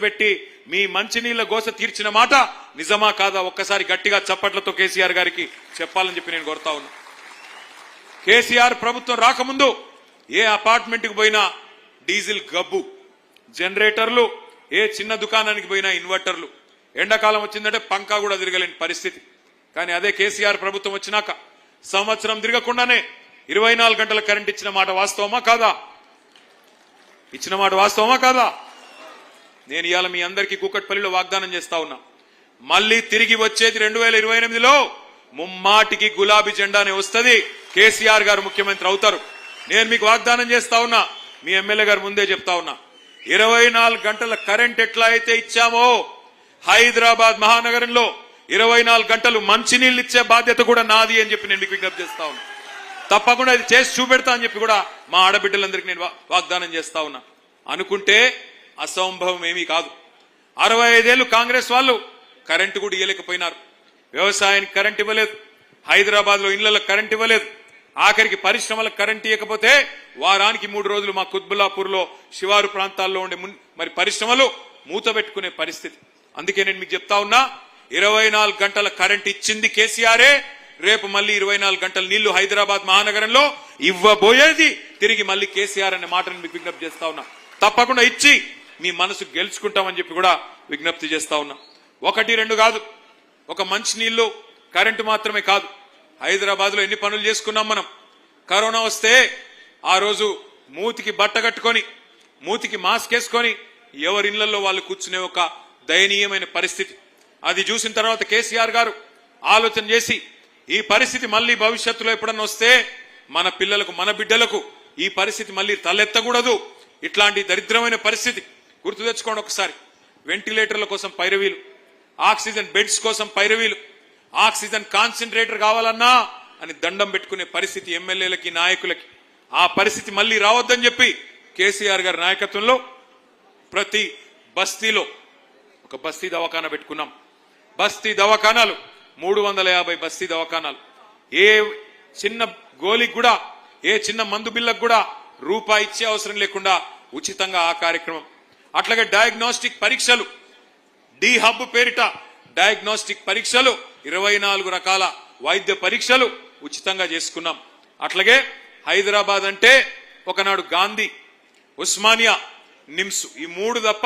పెట్టి మీ మంచినీళ్ల గోస తీర్చిన మాట నిజమా కాదా ఒక్కసారి గట్టిగా చప్పట్లతో కేసీఆర్ గారికి చెప్పాలని చెప్పి నేను కోరుతా ఉన్నా. కేసీఆర్ ప్రభుత్వం రాకముందు ఏ అపార్ట్మెంట్ కి పోయినా డీజిల్ గబ్బు, జనరేటర్లు, ఏ చిన్న దుకాణానికి పోయినా ఇన్వర్టర్లు, ఎండాకాలం వచ్చిందంటే పంకా కూడా తిరగలేని పరిస్థితి. కానీ అదే కేసీఆర్ ప్రభుత్వం వచ్చినాక సంవత్సరం తిరగకుండానే 24 గంటల కరెంట్ ఇచ్చిన మాట వాస్తవమా కాదా? ఇచ్చిన మాట వాస్తవమా కాదా? నేను ఇవాళ మీ అందరికీ కూకట్పల్లిలో వాగ్దానం చేస్తా ఉన్నా, మళ్ళీ తిరిగి వచ్చేది 2028లో ముమ్మాటికి గులాబీ జెండానే వస్తుంది, కేసీఆర్ గారు ముఖ్యమంత్రి అవుతారు. నేను మీకు వాగ్దానం చేస్తా ఉన్నా, మీ ఎమ్మెల్యే గారు ముందే చెప్తా ఉన్నా, 24 గంటల కరెంట్ ఎట్లా అయితే ఇచ్చామో హైదరాబాద్ మహానగరంలో 24 గంటలు మంచినీళ్ళు ఇచ్చే బాధ్యత కూడా నాది అని చెప్పి నేను మీకు విజ్ఞప్తి చేస్తా ఉన్నా. తప్పకుండా అది చేసి చూపెడతా అని చెప్పి కూడా మా ఆడబిడ్డలందరికీ నేను వాగ్దానం చేస్తా ఉన్నా. అనుకుంటే అసంభవం ఏమీ కాదు. 65 ఏళ్లు కాంగ్రెస్ వాళ్ళు కరెంటు కూడా ఇవ్వలేకపోయినారు. వ్యవసాయానికి కరెంట్ ఇవ్వలేదు, హైదరాబాద్ లో ఇళ్లలో కరెంట్ ఇవ్వలేదు, ఆఖరికి పరిశ్రమలకు కరెంట్ ఇవ్వకపోతే వారానికి 3 రోజులు మా కుత్బుల్లాపూర్ లో శివారు ప్రాంతాల్లో ఉండే మరి పరిశ్రమలు మూత పెట్టుకునే పరిస్థితి. అందుకే నేను మీకు చెప్తా ఉన్నా, 24 గంటల కరెంట్ ఇచ్చింది కేసీఆరే. రేపు మళ్ళీ 24 గంటల నీళ్లు హైదరాబాద్ మహానగరంలో ఇవ్వబోయేది తిరిగి మళ్ళీ కేసీఆర్ అనే మాటను మీకు విజ్ఞప్తి చేస్తా ఉన్నా. తప్పకుండా ఇచ్చి మీ మనసు గెలుచుకుంటామని చెప్పి కూడా విజ్ఞప్తి చేస్తా ఉన్నా. 1, 2 కాదు, ఒక మంచి నీళ్లు కరెంటు మాత్రమే కాదు, హైదరాబాద్ లో ఎన్ని పనులు చేసుకున్నాం మనం. కరోనా వస్తే ఆ రోజు మూతికి బట్ట కట్టుకొని మూతికి మాస్క్ వేసుకొని ఎవరి ఇళ్లలో వాళ్ళు కూర్చునే ఒక దయనీయమైన పరిస్థితి. అది చూసిన తర్వాత కేసీఆర్ గారు ఆలోచన చేసి ఈ పరిస్థితి మళ్ళీ భవిష్యత్తులో ఎప్పుడన్నా వస్తే మన పిల్లలకు మన బిడ్డలకు ఈ పరిస్థితి మళ్ళీ తలెత్తకూడదు. ఇట్లాంటి దరిద్రమైన పరిస్థితి గుర్తు తెచ్చుకోండి ఒకసారి. వెంటిలేటర్ల కోసం పైరవీలు, ఆక్సిజన్ బెడ్స్ కోసం పైరవీలు, ఆక్సిజన్ కాన్సన్ట్రేటర్ కావాలన్నా అని దండం పెట్టుకునే పరిస్థితి ఎమ్మెల్యేలకి నాయకులకి. ఆ పరిస్థితి మళ్ళీ రావద్దని చెప్పి కేసీఆర్ గారి నాయకత్వంలో ప్రతి బస్తీలో ఒక బస్తీ దవాఖానా పెట్టుకున్నాం. బస్తీ దవాఖానాలు 350 బస్తీ దవాఖానాలు. ఏ చిన్న గోలికి కూడా, ఏ చిన్న మందు బిల్లకు కూడా రూపాయి ఇచ్చే అవసరం లేకుండా ఉచితంగా ఆ కార్యక్రమం. అట్లాగే డయాగ్నోస్టిక్ పరీక్షలు, డి హబ్ పేరిట డయాగ్నోస్టిక్ పరీక్షలు, 24 రకాల వైద్య పరీక్షలు ఉచితంగా చేసుకున్నాం. అట్లాగే హైదరాబాద్ అంటే ఒకనాడు గాంధీ, ఉస్మానియా, నిమ్స్, ఈ 3 తప్ప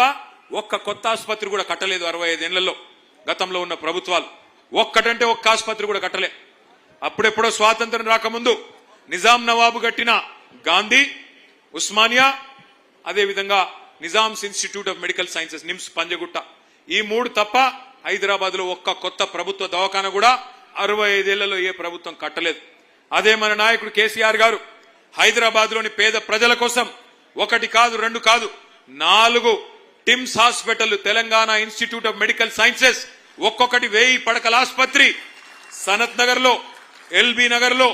ఒక్క కొత్త ఆసుపత్రి కూడా కట్టలేదు 65 ఏళ్లలో గతంలో ఉన్న ప్రభుత్వాలు. ఒక్కటంటే ఒక్క ఆసుపత్రి కూడా కట్టలే. అప్పుడెప్పుడో స్వాతంత్రం రాకముందు నిజాం నవాబు కట్టిన గాంధీ, ఉస్మానియా, అదేవిధంగా Nizam's institute of medical sciences NIMS Panjagutta, ఈ 3 తప్ప హైదరాబాద్ లో ఒక్క కొత్త ప్రభుత్వ దవాఖాన కూడా 65 ఏళ్లలో ఏ ప్రభుత్వం కట్టలేదు. అదే మన నాయకుడు కేసీఆర్ గారు హైదరాబాద్ లోని పేద ప్రజల కోసం 1 కాదు 2 కాదు 4 TIMS hospital, Telangana institute of medical sciences, ఒక్కొక్కటి 1000 పడకల ఆసుపత్రి సనత్ నగర్ లో, ఎల్బీ నగర్ లో,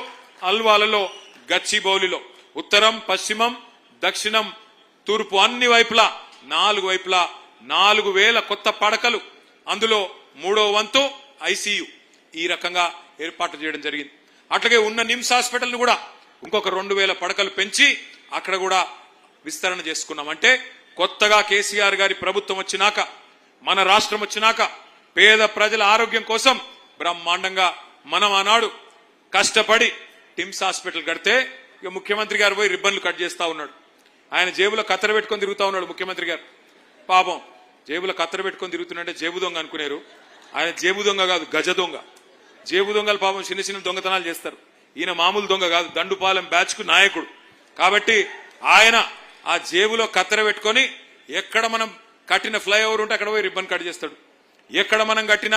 అల్వాలలో, గచ్చిబౌలిలో, ఉత్తరం, పశ్చిమం, దక్షిణం, తూర్పు అన్ని వైపులా 4 వైపులా 4000 కొత్త పడకలు, అందులో 3వ వంతు ఐసీయూ, ఈ రకంగా ఏర్పాటు చేయడం జరిగింది. అట్లాగే ఉన్న నిమ్స్ హాస్పిటల్ ను కూడా ఇంకొక 2000 పడకలు పెంచి అక్కడ కూడా విస్తరణ చేసుకున్నాం. అంటే కొత్తగా కేసీఆర్ గారి ప్రభుత్వం వచ్చినాక, మన రాష్ట్రం వచ్చినాక పేద ప్రజల ఆరోగ్యం కోసం బ్రహ్మాండంగా మనం ఆనాడు కష్టపడి టిమ్స్ హాస్పిటల్ కడితే ఇక ముఖ్యమంత్రి గారు పోయి రిబ్బన్లు కట్ చేస్తా ఉన్నాడు. ఆయన జేబులో కత్తెర పెట్టుకొని తిరుగుతా ఉన్నాడు ముఖ్యమంత్రి గారు. పాపం జేబులో కత్తెర పెట్టుకొని తిరుగుతున్నాడంటే జేబు దొంగ అనుకునేరు. ఆయన జేబు దొంగ కాదు, గజ దొంగ. జేబు దొంగలు పాపం చిన్న చిన్న దొంగతనాలు చేస్తారు. ఈయన మామూలు దొంగ కాదు, దండుపాలెం బ్యాచ్ కు నాయకుడు. కాబట్టి ఆయన ఆ జేబులో కత్తెర పెట్టుకొని ఎక్కడ మనం కట్టిన ఫ్లైఓవర్ ఉంటే అక్కడ పోయి రిబ్బన్ కట్ చేస్తాడు. ఎక్కడ మనం కట్టిన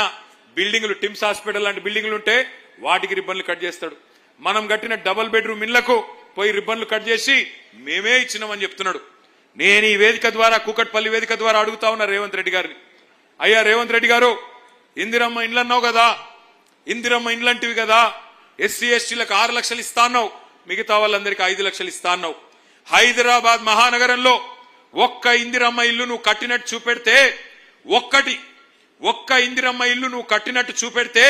బిల్డింగ్లు, టిమ్స్ హాస్పిటల్ లాంటి బిల్డింగ్లు ఉంటే వాటికి రిబ్బన్లు కట్ చేస్తాడు. మనం కట్టిన డబుల్ బెడ్రూమ్ ఇళ్లకు పోయి రిబ్బన్లు కట్ చేసి మేమే ఇచ్చినామని చెప్తున్నాడు. నేను ఈ వేదిక ద్వారా, కూకట్పల్లి వేదిక ద్వారా అడుగుతా ఉన్నా రేవంత్ రెడ్డి గారిని, అయ్యా రేవంత్ రెడ్డి గారు, ఇందిరమ్మ ఇండ్లు అన్నావు కదా, ఇందిరమ్మ ఇండ్లంటివి కదా, ఎస్సీ ఎస్టీలకు 6 లక్షలు ఇస్తా అన్నావు, మిగతా వాళ్ళందరికీ 5 లక్షలు ఇస్తా అన్నావు. హైదరాబాద్ మహానగరంలో ఒక్క ఇందిరమ్మ ఇల్లు నువ్వు కట్టినట్టు చూపెడితే, ఒక్క ఇందిరమ్మ ఇల్లు నువ్వు కట్టినట్టు చూపెడితే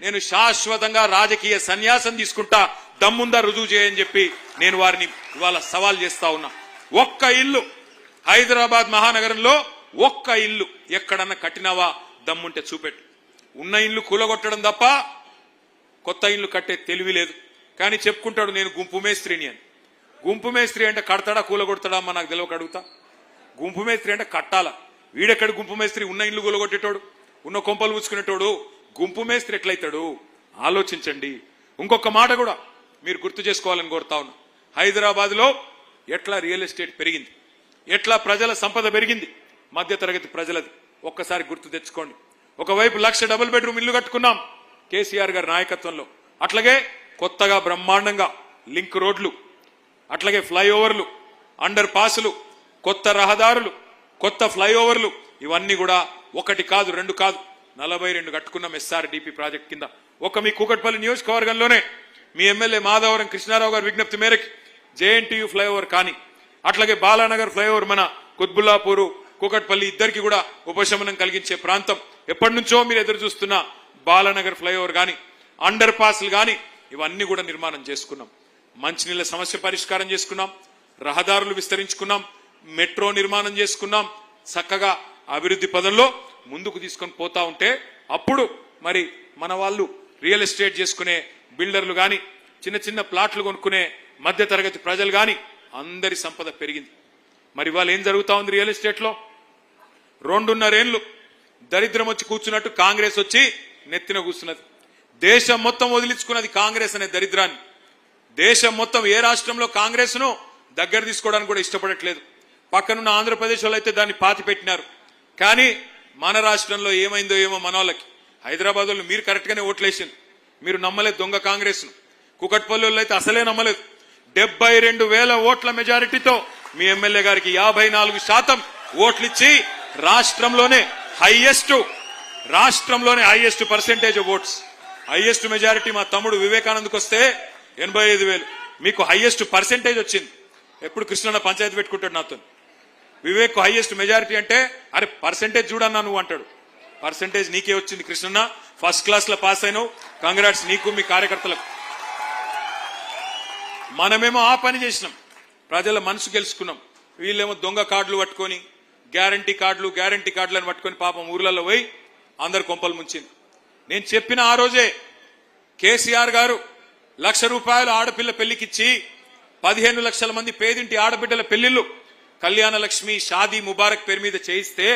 నేను శాశ్వతంగా రాజకీయ సన్యాసం తీసుకుంటా, దమ్ముందా రుజువు చేయని చెప్పి నేను వారిని ఇవాళ సవాల్ చేస్తా ఉన్నా. ఒక్క ఇల్లు హైదరాబాద్ మహానగరంలో ఒక్క ఇల్లు ఎక్కడన్నా కట్టినావా దమ్ముంటే చూపెట్టు. ఉన్న ఇల్లు కూలగొట్టడం తప్ప కొత్త ఇల్లు కట్టే తెలివి లేదు. కానీ చెప్పుకుంటాడు నేను గుంపు మేస్త్రిని అని. గుంపు మేస్త్రి అంటే కడతాడా కూలగొడతాడా అమ్మ నాకు తెలియక అడుగుతా. గుంపు మేస్త్రి అంటే కట్టాలా. వీడెక్కడ గుంపు మేస్త్రి? ఉన్న ఇల్లు కూలగొట్టేటోడు, ఉన్న కొంపలు పూసుకునేటోడు గుంపు మేస్త్రి ఎట్లయితాడు? ఆలోచించండి. ఇంకొక మాట కూడా మీరు గుర్తు చేసుకోవాలని కోరుతా ఉన్నా. హైదరాబాద్ లో ఎట్లా రియల్ ఎస్టేట్ పెరిగింది, ఎట్లా ప్రజల సంపద పెరిగింది, మధ్యతరగతి ప్రజలది ఒక్కసారి గుర్తు తెచ్చుకోండి. ఒకవైపు 1,00,000 డబుల్ బెడ్రూమ్ ఇల్లు కట్టుకున్నాం కేసీఆర్ గారి నాయకత్వంలో. అట్లాగే కొత్తగా బ్రహ్మాండంగా లింక్ రోడ్లు, అట్లాగే ఫ్లైఓవర్లు, అండర్ పాసులు, కొత్త రహదారులు, కొత్త ఫ్లైఓవర్లు, ఇవన్నీ కూడా ఒకటి కాదు రెండు కాదు 42 కట్టుకున్నాం SRDP ప్రాజెక్ట్ కింద. ఒక మీ కూకట్పల్లి నియోజకవర్గంలోనే మీ ఎమ్మెల్యే మాధవరం కృష్ణారావు గారి విజ్ఞప్తి మేరకు JNTU ఫ్లైఓవర్ కానీ, అట్లాగే బాలానగర్ ఫ్లైఓవర్ మన కుత్బుల్లాపూర్ కూకట్పల్లి ఇద్దరికి కూడా ఉపశమనం కలిగించే ప్రాంతం. ఎప్పటి నుంచో మీరు ఎదురు చూస్తున్న బాలానగర్ ఫ్లైఓవర్ కానీ, అండర్ పాస్లు కానీ, ఇవన్నీ కూడా నిర్మాణం చేసుకున్నాం. మంచినీళ్ళ సమస్య పరిష్కారం చేసుకున్నాం, రహదారులు విస్తరించుకున్నాం, మెట్రో నిర్మాణం చేసుకున్నాం. చక్కగా అభివృద్ధి పదంలో ముందుకు తీసుకొని పోతా ఉంటే అప్పుడు మరి మన వాళ్ళు రియల్ ఎస్టేట్ చేసుకునే బిల్డర్లు కానీ, చిన్న చిన్న ప్లాట్లు కొనుక్కునే మధ్యతరగతి ప్రజలు కానీ అందరి సంపద పెరిగింది. మరి వాళ్ళు ఏం జరుగుతా ఉంది రియల్ ఎస్టేట్ లో? 2.5 ఏళ్లు దరిద్రం వచ్చి కూర్చున్నట్టు కాంగ్రెస్ వచ్చి నెత్తిన కూర్చున్నది. దేశం మొత్తం వదిలించుకున్నది కాంగ్రెస్ అనే దరిద్రాన్ని. దేశం మొత్తం ఏ రాష్ట్రంలో కాంగ్రెస్ ను దగ్గర తీసుకోవడానికి కూడా ఇష్టపడట్లేదు. పక్కనున్న ఆంధ్రప్రదేశ్ వాళ్ళు అయితే దాన్ని పాతి పెట్టినారు. కానీ మన రాష్ట్రంలో ఏమైందో ఏమో మన వాళ్ళకి. హైదరాబాద్ వాళ్ళు మీరు కరెక్ట్ గానే ఓట్లేసింది, మీరు నమ్మలేదు దొంగ కాంగ్రెస్ ను. కుకట్పల్లి వాళ్ళు అయితే అసలే నమ్మలేదు. 72,000 ఓట్ల మెజారిటీతో మీ ఎమ్మెల్యే గారికి 54% ఓట్లిచ్చి రాష్ట్రంలోనే highest percentage votes, highest majority మా తమ్ముడు వివేకానంద్కి వస్తే 85,000, మీకు హైయెస్ట్ పర్సెంటేజ్ వచ్చింది. ఎప్పుడు కృష్ణన్న పంచాయతీ పెట్టుకుంటాడు నాతో. వివేక్ హైయెస్ట్ మెజారిటీ అంటే అరే పర్సెంటేజ్ చూడన్నా నువ్వు అంటాడు. పర్సెంటేజ్ నీకే వచ్చింది కృష్ణన్న, ఫస్ట్ క్లాస్ లో పాస్ అయినావు, కంగ్రాట్స్ నీకు మీ కార్యకర్తలకు. మనమేమో ఆ పని చేసినాం, ప్రజల మనసు గెలుచుకున్నాం. వీళ్ళేమో దొంగ కార్డులు పట్టుకొని గ్యారంటీ కార్డులను పట్టుకొని పాపం ఊర్లలో పోయి అందరు కొంపలు ముంచింది. నేను చెప్పిన ఆ రోజే కేసీఆర్ గారు ₹1,00,000 ఆడపిల్ల పెళ్లికిచ్చి 15 లక్షల మంది పేదింటి ఆడబిడ్డల పెళ్లిళ్లు కళ్యాణ లక్ష్మి షాదీ ముబారక్ పేరు మీద చేయిస్తే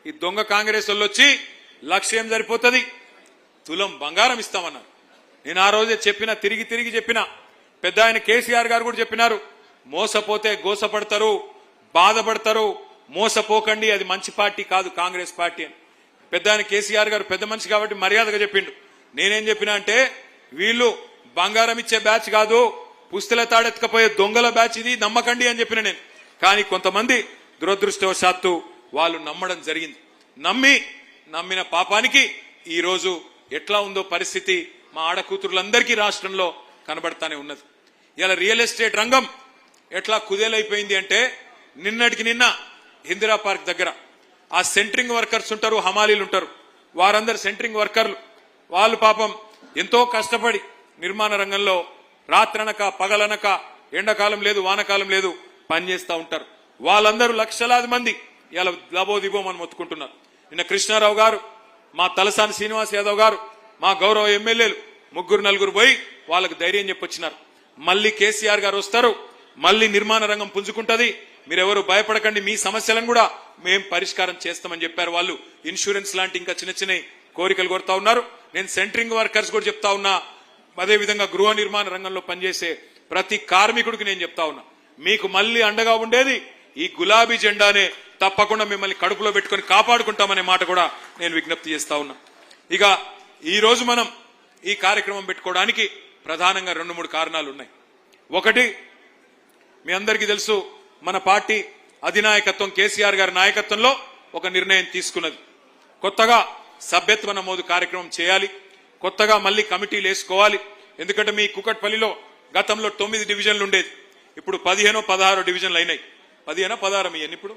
ఈ దొంగ కాంగ్రెస్ వాళ్ళు వచ్చి 1,00,000 ఏం సరిపోతుంది, తులం బంగారం ఇస్తామన్నారు. నేను ఆ రోజే చెప్పిన, తిరిగి చెప్పిన. పెద్ద ఆయన కేసీఆర్ గారు కూడా చెప్పినారు, మోసపోతే గోసపడతారు, బాధపడతారు, మోసపోకండి, అది మంచి పార్టీ కాదు కాంగ్రెస్ పార్టీ అని. పెద్ద ఆయన కేసీఆర్ గారు పెద్ద మనిషి కాబట్టి మర్యాదగా చెప్పిండు. నేనేం చెప్పినా అంటే వీళ్ళు బంగారం ఇచ్చే బ్యాచ్ కాదు, పుస్తల తాడెత్తుకపోయే దొంగల బ్యాచ్, ఇది నమ్మకండి అని చెప్పిన నేను. కానీ కొంతమంది దురదృష్టవశాత్తు వాళ్ళు నమ్మడం జరిగింది. నమ్మిన పాపానికి ఈ రోజు ఎట్లా ఉందో పరిస్థితి మా ఆడకూతురులందరికీ రాష్ట్రంలో కనబడతానే ఉన్నది. ఇలా రియల్ ఎస్టేట్ రంగం ఎట్లా కుదేలైపోయింది అంటే నిన్నటికి నిన్న ఇందిరా పార్క్ దగ్గర ఆ సెంట్రింగ్ వర్కర్స్ ఉంటారు, హమాలీలు ఉంటారు, వారందరు సెంట్రింగ్ వర్కర్లు. వాళ్ళు పాపం ఎంతో కష్టపడి నిర్మాణ రంగంలో రాత్రనక పగలనక ఎండాకాలం లేదు వానకాలం లేదు పనిచేస్తూ ఉంటారు. వాళ్ళందరూ లక్షలాది మంది ఇలా లబోదిబోమని మొత్తుకుంటున్నారు. నిన్న కృష్ణారావు గారు, మా తలసాని శ్రీనివాస్ యాదవ్ గారు, మా గౌరవ ఎమ్మెల్యేలు 3-4 పోయి వాళ్ళకు ధైర్యం చెప్పొచ్చినారు. మళ్ళీ కేసీఆర్ గారు వస్తారు, మళ్ళీ నిర్మాణ రంగం పుంజుకుంటది, మీరెవరు భయపడకండి, మీ సమస్యలను కూడా మేం పరిష్కారం చేస్తామని చెప్పారు. వాళ్ళు ఇన్సూరెన్స్ లాంటి ఇంకా చిన్న కోరికలు కోరుతా ఉన్నారు. నేను సెంట్రింగ్ వర్కర్స్ కూడా చెప్తా ఉన్నా, అదేవిధంగా గృహ నిర్మాణ రంగంలో పనిచేసే ప్రతి కార్మికుడికి నేను చెప్తా ఉన్నా, మీకు మళ్ళీ అండగా ఉండేది ఈ గులాబీ జెండానే, తప్పకుండా మిమ్మల్ని కడుపులో పెట్టుకొని కాపాడుకుంటామనే మాట కూడా నేను విజ్ఞప్తి చేస్తా ఉన్నా. ఇక ఈ రోజు మనం ఈ కార్యక్రమం పెట్టుకోవడానికి ప్రధానంగా 2-3 కారణాలు ఉన్నాయి. ఒకటి, మీ అందరికీ తెలుసు, మన పార్టీ అధినాయకత్వం కేసీఆర్ గారి నాయకత్వంలో ఒక నిర్ణయం తీసుకున్నది. కొత్తగా సభ్యత్వ నమోదు కార్యక్రమం చేయాలి, కొత్తగా మళ్ళీ కమిటీలు వేసుకోవాలి. ఎందుకంటే మీ కుకట్పల్లిలో గతంలో 9 డివిజన్లు ఉండేది, ఇప్పుడు 15-16 డివిజన్లు అయినాయి. 15-16 మీ ఇప్పుడు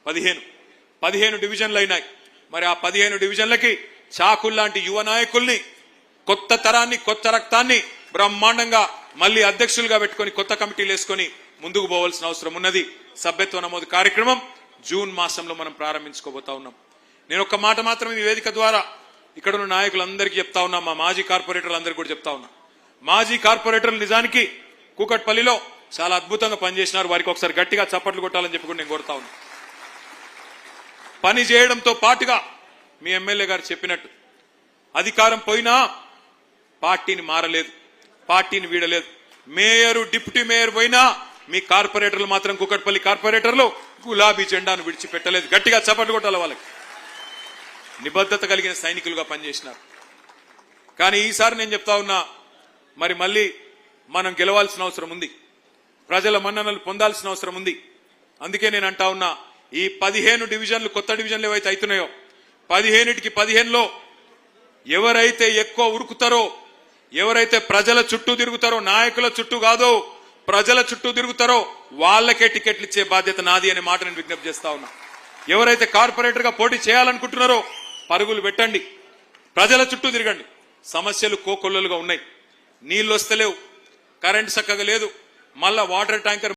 15 డివిజన్లు అయినాయి. మరి ఆ 15 డివిజన్లకి చాకుల్లాంటి యువ నాయకుల్ని, కొత్త తరాన్ని, కొత్త రక్తాన్ని బ్రహ్మాండంగా మళ్ళీ అధ్యక్షులుగా పెట్టుకొని కొత్త కమిటీలు వేసుకొని ముందుకు పోవాల్సిన అవసరం ఉన్నది. సభ్యత్వ నమోదు కార్యక్రమం జూన్ మాసంలో మనం ప్రారంభించుకోబోతా ఉన్నాం. నేను ఒక్క మాట మాత్రమే ఈ వేదిక ద్వారా ఇక్కడ ఉన్న నాయకులందరికీ చెప్తా ఉన్నా, మా మాజీ కార్పొరేటర్లందరికీ కూడా చెప్తా ఉన్నా. మాజీ కార్పొరేటర్లు నిజానికి కూకట్పల్లిలో చాలా అద్భుతంగా పనిచేసినారు. వారికి ఒకసారి గట్టిగా చప్పట్లు కొట్టాలని చెప్పి కూడా నేను కోరుతా ఉన్నా. పని చేయడంతో పాటుగా మీ ఎమ్మెల్యే గారు చెప్పినట్టు అధికారం పోయినా పార్టీని మారలేదు, పార్టీని వీడలేదు. మేయరు డిప్యూటీ మేయర్ పోయినా మీ కార్పొరేటర్లు మాత్రం కూకట్పల్లి కార్పొరేటర్లు గులాబీ జెండాను విడిచిపెట్టలేదు. గట్టిగా చప్పట్లు కొట్టాలి. వాళ్ళకి నిబద్ధత కలిగిన సైనికులుగా పనిచేసినారు. కానీ ఈసారి నేను చెప్తా ఉన్నా, మరి మళ్ళీ మనం గెలవాల్సిన అవసరం ఉంది, ప్రజల మన్ననలు పొందాల్సిన అవసరం ఉంది. అందుకే నేను అంటా ఉన్నా, ఈ 15 డివిజన్లు కొత్త డివిజన్లు ఏవైతే అవుతున్నాయో 15కి 15లో ఎవరైతే ఎక్కువ ఉరుకుతారో, ఎవరైతే ప్రజల చుట్టూ తిరుగుతారో, నాయకుల చుట్టూ కాదు ప్రజల చుట్టూ తిరుగుతారో వాళ్ళకే టికెట్లు ఇచ్చే బాధ్యత నాది అనే మాట నేను విజ్ఞప్తి చేస్తా ఉన్నా. ఎవరైతే కార్పొరేటర్ గా పోటీ చేయాలనుకుంటున్నారో పరుగులు పెట్టండి, ప్రజల చుట్టూ తిరగండి. సమస్యలు కోకొల్లలుగా ఉన్నాయి. నీళ్లు వస్తలేవు, కరెంట్ చక్కగా లేదు, మళ్ళా వాటర్ ట్యాంకర్